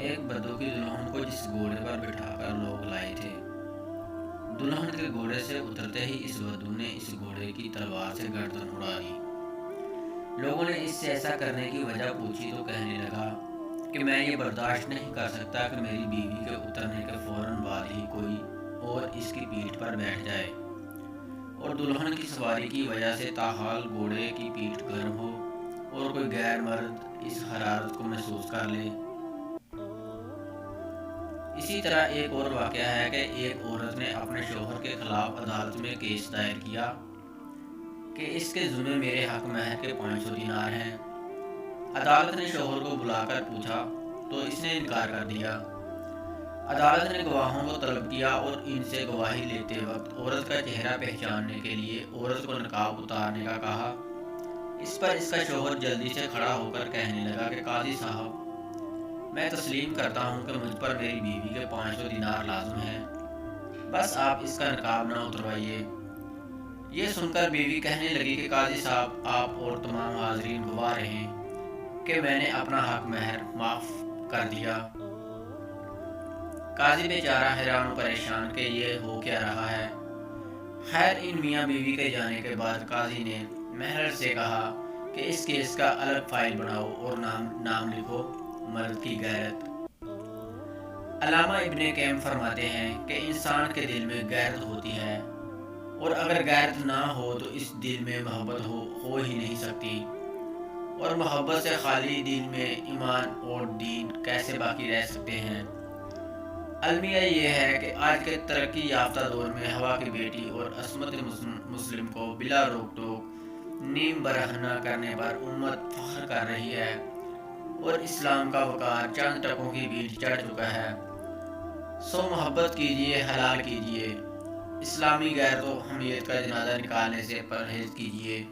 ایک بدو کی دلہن کو جس گھوڑے پر بٹھا کر لوگ لائے تھے، دلہن کے گھوڑے سے اترتے ہی اس بدو نے اس گھوڑے کی تلوار سے گردن اڑا دی۔ لوگوں نے اس سے ایسا کرنے کی وجہ پوچھی تو کہنے لگا کہ میں یہ برداشت نہیں کر سکتا کہ میری بیوی کے اترنے کے فوراً بعد ہی کوئی اور اس کی پیٹھ پر بیٹھ جائے اور دلہن کی سواری کی وجہ سے تاحال گھوڑے کی پیٹھ گرم ہو اور کوئی غیر مرد اس حرارت کو محسوس کر لے۔ اسی طرح ایک اور واقعہ ہے کہ ایک عورت نے اپنے شوہر کے خلاف عدالت میں کیس دائر کیا کہ اس کے ذمہ میرے حق مہر کے 500 دینار ہیں۔ عدالت نے شوہر کو بلا کر پوچھا تو اس نے انکار کر دیا۔ عدالت نے گواہوں کو طلب کیا اور ان سے گواہی لیتے وقت عورت کا چہرہ پہچاننے کے لیے عورت کو نقاب اتارنے کا کہا۔ اس پر اس کا شوہر جلدی سے کھڑا ہو کر کہنے لگا کہ قاضی صاحب، میں تسلیم کرتا ہوں کہ مجھ پر میری بیوی کے 500 دینار لازم ہیں، بس آپ اس کا نقاب نہ اتروائیے۔ یہ سن کر بیوی کہنے لگی کہ قاضی صاحب، آپ اور تمام حاضرین گواہ رہیں کہ میں نے اپنا حق مہر معاف کر دیا۔ قاضی بیچارہ حیران و پریشان کہ یہ ہو کیا رہا ہے۔ خیر، ان میاں بیوی کے جانے کے بعد قاضی نے محرر سے کہا کہ اس کیس کا الگ فائل بناؤ اور نام لکھو مرد کی غیرت۔ علامہ ابن قیم فرماتے ہیں کہ انسان کے دل میں غیرت ہوتی ہے، اور اگر غیرت نہ ہو تو اس دل میں محبت ہو ہی نہیں سکتی، اور محبت سے خالی دل میں ایمان اور دین کیسے باقی رہ سکتے ہیں۔ المیہ یہ ہے کہ آج کے ترقی یافتہ دور میں ہوا کی بیٹی اور عصمت مسلم کو بلا روک ٹوک نیم برہنہ کرنے پر امت فخر کر رہی ہے، اور اسلام کا وقار چند ٹکوں کی بھیڑ چڑھ چکا ہے۔ سو محبت کیجیے، حلال کیجیے، اسلامی غیرت و حمیت کا جنازہ نکالنے سے پرہیز کیجیے۔